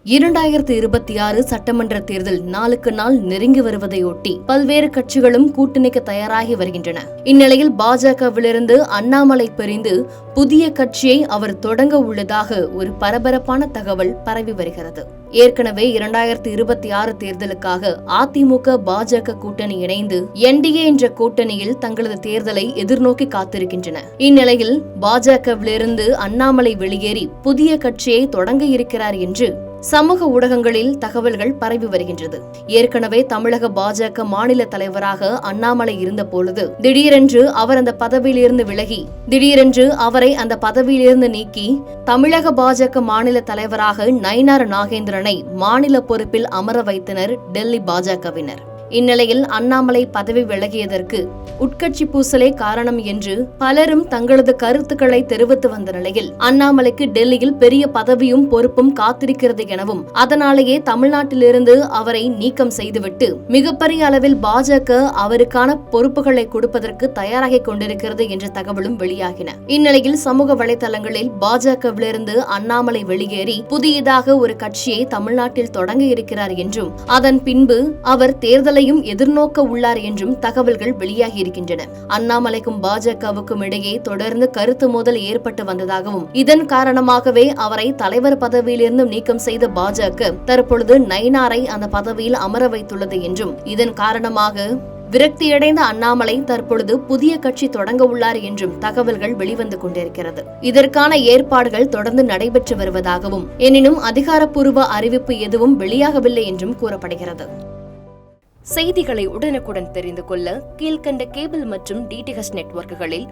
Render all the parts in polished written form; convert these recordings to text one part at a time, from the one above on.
2026 சட்டமன்ற தேர்தல் நாளுக்கு நாள் நெருங்கி வருவதையொட்டி பல்வேறு கட்சிகளும் கூட்டணிக்கு தயாராகி வருகின்றன. இந்நிலையில் பாஜகவிலிருந்து அண்ணாமலை பிரிந்து புதிய கட்சியை அவர் தொடங்க உள்ளதாக ஒரு பரபரப்பான தகவல் பரவி வருகிறது. ஏற்கனவே 2026 தேர்தலுக்காக அதிமுக பாஜக கூட்டணி இணைந்து என்டிஏ என்ற கூட்டணியில் தங்களது தேர்தலை எதிர்நோக்கி காத்திருக்கின்றன. இந்நிலையில் பாஜகவிலிருந்து அண்ணாமலை வெளியேறி புதிய கட்சியை தொடங்க இருக்கிறார் என்று சமூக ஊடகங்களில் தகவல்கள் பரவி வருகின்றது. ஏற்கனவே தமிழக பாஜக மாநில தலைவராக அண்ணாமலை இருந்த பொழுது திடீரென்று அவர் அந்த பதவியிலிருந்து விலகி திடீரென்று அவரை அந்த பதவியிலிருந்து நீக்கி தமிழக பாஜக மாநில தலைவராக நயினார் நாகேந்திரனை மாநில பொறுப்பில் அமர வைத்தனர் டெல்லி பாஜகவினர். இந்நிலையில் அண்ணாமலை பதவி விலகியதற்கு உட்கட்சி பூசலே காரணம் என்று பலரும் தங்களது கருத்துக்களை தெரிவித்து வந்த நிலையில் அண்ணாமலைக்கு டெல்லியில் பெரிய பதவியும் பொறுப்பும் காத்திருக்கிறது எனவும் அதனாலேயே தமிழ்நாட்டிலிருந்து அவரை நீக்கம் செய்துவிட்டு மிகப்பெரிய அளவில் பாஜக அவருக்கான பொறுப்புகளை கொடுப்பதற்கு தயாராகி கொண்டிருக்கிறது என்ற தகவலும் வெளியாகின. இந்நிலையில் சமூக வலைதளங்களில் பாஜகவிலிருந்து அண்ணாமலை வெளியேறி புதியதாக ஒரு கட்சியை தமிழ்நாட்டில் தொடங்க இருக்கிறார் என்றும் அதன் பின்பு அவர் தேர்தலையும் எதிர்நோக்க உள்ளார் என்றும் தகவல்கள் வெளியாகி இருக்கின்றன. அண்ணாமலைக்கும் பாஜகவுக்கும் இடையே தொடர்ந்து கருத்து மோதல் ஏற்பட்டு வந்ததாகவும் இதன் காரணமாகவே அவரை தலைவர் பதவியிலிருந்து நீக்கம் செய்த பாஜக தற்பொழுது நயினாரை அந்த பதவியில் அமர வைத்துள்ளது என்றும் இதன் காரணமாக விரக்தியடைந்த அண்ணாமலை தற்பொழுது புதிய கட்சி தொடங்க உள்ளார் என்றும் தகவல்கள் வெளிவந்து கொண்டிருக்கிறது. இதற்கான ஏற்பாடுகள் தொடர்ந்து நடைபெற்று வருவதாகவும் எனினும் அதிகாரப்பூர்வ அறிவிப்பு எதுவும் வெளியாகவில்லை என்றும் கூறப்படுகிறது. செய்திகளை உடனுக்குடன் தெரிந்து கொள்ள கீழ்கண்ட கேபிள் மற்றும் டிடிஎச் நெட்வொர்க்குகளில்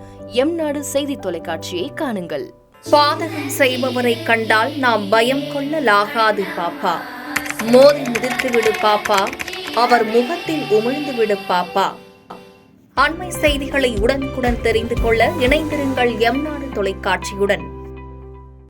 எம்நாடு செய்தி தொலைக்காட்சியை காணுங்கள். பாதகம் செய்பவரை கண்டால் நாம் பயம் கொள்ளலாகாது பாப்பா. மோதி மிதித்துவிடு பாப்பா, அவர் முகத்தில் உமிழ்ந்துவிடு பாப்பா. அண்மை செய்திகளை உடனுக்குடன் தெரிந்து கொள்ள இணைந்திருங்கள் எம்நாடு தொலைக்காட்சியுடன்.